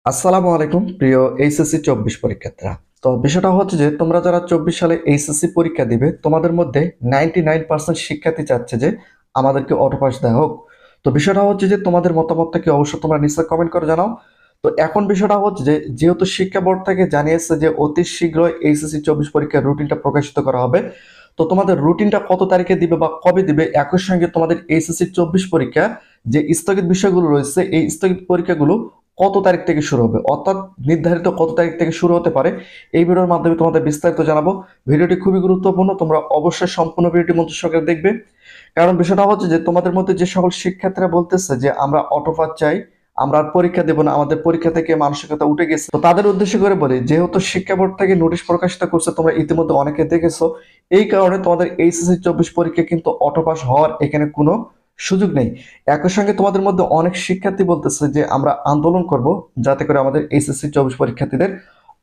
আসসালামু আলাইকুম প্রিয় এইচএসসি 24 পরীক্ষার্থীরা। তো বিষয়টা হচ্ছে যে তোমরা যারা 24 সালে এইচএসসি পরীক্ষা দিবে তোমাদের মধ্যে 99% শিক্ষার্থী চাচ্ছে যে আমাদেরকে অটো পাস দেওয়া হোক। তো বিষয়টা হচ্ছে যে তোমাদের মতামতটা কি অবশ্যই তোমরা নিচে কমেন্ট করে জানাও। তো এখন বিষয়টা হচ্ছে যে যেহেতু শিক্ষা বোর্ড থেকে জানিয়েছে যে অতি শীঘ্রই এইচএসসি 24 পরীক্ষার রুটিনটা প্রকাশিত করা হবে। তো তোমাদের রুটিনটা কত তারিখে দিবে বা কবে দিবে, একই সঙ্গে তোমাদের এইচএসসি 24 পরীক্ষা যে স্থগিত বিষয়গুলো রয়েছে এই স্থগিত পরীক্ষাগুলো কত তারিখ থেকে শুরু হবে, অর্থাৎ নির্ধারিত কত তারিখ থেকে শুরু হতে পারে, এই ভিডিওর মাধ্যমে তোমাদের বিস্তারিত জানাবো। ভিডিওটি খুবই গুরুত্বপূর্ণ, তোমরা অবশ্যই সম্পূর্ণ ভিডিওটি মনোযোগ সহকারে দেখবে। কারণ বিষয়টা হচ্ছে যে তোমাদের মধ্যে যে সকল শিক্ষার্থীরা বলতেছে যে আমরা অটোপাস চাই, আমরা আর পরীক্ষা দেব না, আমাদের পরীক্ষা থেকে মানসিকতা উঠে গেছে, তো তাদের উদ্দেশ্য করে বলি যেহেতু শিক্ষা বোর্ড থেকে নোটিশ প্রকাশিত করছে, তোমরা ইতিমধ্যে অনেকে দেখেছো। এই কারণে তোমাদের এইচএসসি 24 পরীক্ষা কিন্তু অটোপাস হওয়ার এখানে কোনো সুযোগ নেই। একই সঙ্গে তোমাদের মধ্যে অনেক শিক্ষার্থী বলতেছে যে আমরা আন্দোলন করব যাতে করে আমাদের এইচএসসি 24 পরীক্ষার্থীদের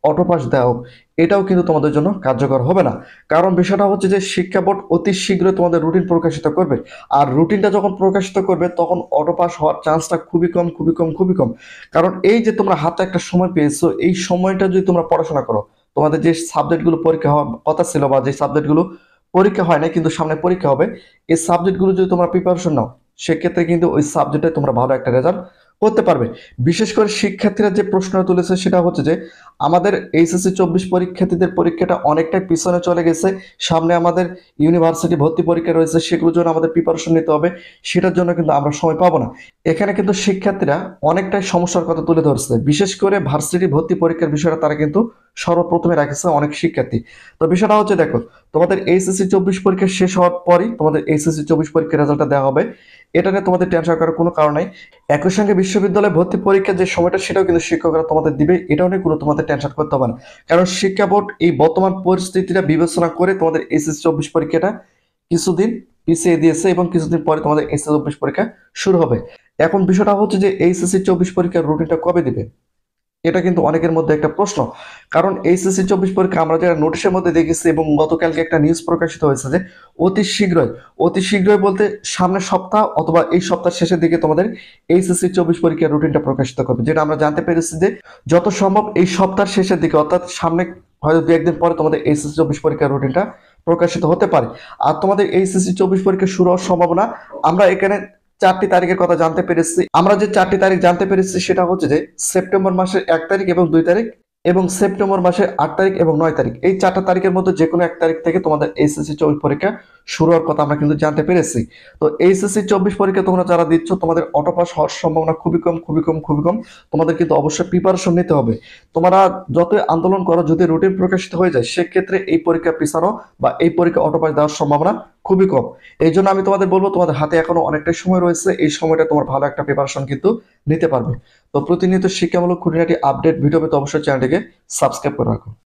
অটো পাস দেওয়া হোক। এটাও কিন্তু তোমাদের জন্য কার্যকর হবে না। কারণ বিষয়টা হচ্ছে যে শিক্ষা বোর্ড অতি শীঘ্রই তোমাদের রুটিন প্রকাশিত করবে। আর রুটিনটা যখন প্রকাশিত করবে তখন অটো পাস হওয়ার চান্সটা খুবই কম, খুবই কম, খুবই কম। কারণ এই যে তোমরা হাতে একটা সময় পেয়েছো, এই সময়টা যদি তোমরা পড়াশোনা করো, তোমাদের যে সাবজেক্টগুলো পরীক্ষা হওয়ার কথা ছিল বা যে সাবজেক্টগুলো পরীক্ষা হয় না কিন্তু সামনে পরীক্ষা হবে, এই সাবজেক্টগুলো যদি তোমরা প্রিপারেশন নাও, সেক্ষেত্রে কিন্তু ওই সাবজেক্টে তোমরা ভালো একটা রেজাল্ট করতে পারবে। বিশেষ করে শিক্ষার্থীরা যে প্রশ্ন তুলেছে সেটা হচ্ছে যে আমাদের এইচএসসি 24 পরীক্ষার্থীদের পরীক্ষাটা অনেকটাই পিছনে চলে গেছে, সামনে আমাদের ইউনিভার্সিটি ভর্তি পরীক্ষা রয়েছে, সেগুলোর জন্য আমাদের প্রিপারেশন নিতে হবে, সেটার জন্য কিন্তু আমরা সময় পাবো না। এখানে কিন্তু শিক্ষার্থীরা অনেকটাই সমস্যার কথা তুলে ধরছে, বিশেষ করে ভার্সিটি ভর্তি পরীক্ষার বিষয়টা তারা কিন্তু সর্বপ্রথমে রাখছে অনেক শিক্ষার্থী। তো বিষয়টা হচ্ছে দেখো, তোমাদের এইচএসসি 24 পরীক্ষা শেষ হওয়ার পরই তোমাদের এইচএসসি 24 পরীক্ষার রেজাল্টটা দেওয়া হবে। এটা নিয়ে তোমাদের টেনশন করার কোনো কারণ নাই। একই সঙ্গে বিশ্ববিদ্যালয়ে ভর্তি পরীক্ষার যে সময়টা সেটাও কিন্তু শিক্ষকরা তোমাদের দিবে, এটাও নিয়ে কোনো তোমাদের টেনশন করতে হবে না। কারণ শিক্ষা বোর্ড এই বর্তমান পরিস্থিতিটা বিবেচনা করে তোমাদের এইচএসসি 24 পরীক্ষাটা কিছুদিন পিছিয়ে দিয়েছে এবং কিছুদিন পরে তোমাদের এইচএসসি 24 পরীক্ষা শুরু হবে। এখন বিষয়টা হচ্ছে যে এইচএসসি 24 পরীক্ষার রুটিনটা কবে দিবে, এটা কিন্তু অনেকের মধ্যে একটা প্রশ্ন। কারণ এইচএসসি 24 পরীক্ষা আমরা যারা নোটিশের মধ্যে দেখেছি এবং গতকালকে একটা নিউজ প্রকাশিত হয়েছে যে অতি শীঘ্রই, অতি শীঘ্রই বলতে সামনের সপ্তাহ অথবা এই সপ্তাহ শেষের দিকে তোমাদের এইচএসসি 24 পরীক্ষার রুটিনটা প্রকাশিত করবে, যেটা আমরা জানতে পেরেছি যে যত সম্ভব এই সপ্তাহের শেষের দিকে, অর্থাৎ সামনে হয়তো দু একদিন পরে তোমাদের এইচএসসি 24 পরীক্ষার রুটিনটা প্রকাশিত হতে পারে। আর তোমাদের এইচএসসি 24 পরীক্ষা শুরু হওয়ার সম্ভাবনা, আমরা এখানে চারটি তারিখের কথা জানতে পেরেছি। আমরা যে চারটি তারিখ জানতে পেরেছি সেটা হচ্ছে যে সেপ্টেম্বর মাসের 1 তারিখ এবং 2 তারিখ, এবং সেপ্টেম্বর মাসের 8 তারিখ এবং 9 তারিখ, এই চারটা তারিখের মধ্যে যে কোনো এক তারিখ থেকে তোমাদের এইচএসসি 24 পরীক্ষা শুরু হওয়ার কথা আমরা কিন্তু জানতে পেরেছি। তো এইচএসসি 24 পরীক্ষা তোমরা যারা দিচ্ছ তোমাদের অটো পাস হওয়ার সম্ভাবনা খুবই কম, খুবই কম, খুবই কম। তোমাদের কিন্তু অবশ্যই প্রিপারেশন নিতে হবে। তোমরা যতই আন্দোলন করো, যদি রুটিন প্রকাশিত হয়ে যায় সেক্ষেত্রে এই পরীক্ষা পিছানো বা এই পরীক্ষা অটো পাস দেওয়ার সম্ভাবনা খুবই কম। এই জন্য আমি তোমাদের বলবো তোমাদের হাতে এখনো অনেকটাই সময় রয়েছে, এই সময়টা তোমার ভালো একটা প্রিপারেশন কিন্তু নিতে পারবে। তো প্রতিনিয়ত শিক্ষামূলক খুঁটিনাটি আপডেট ভিডিও পেতে অবশ্যই চ্যানেলটিকে সাবস্ক্রাইব করে রাখো।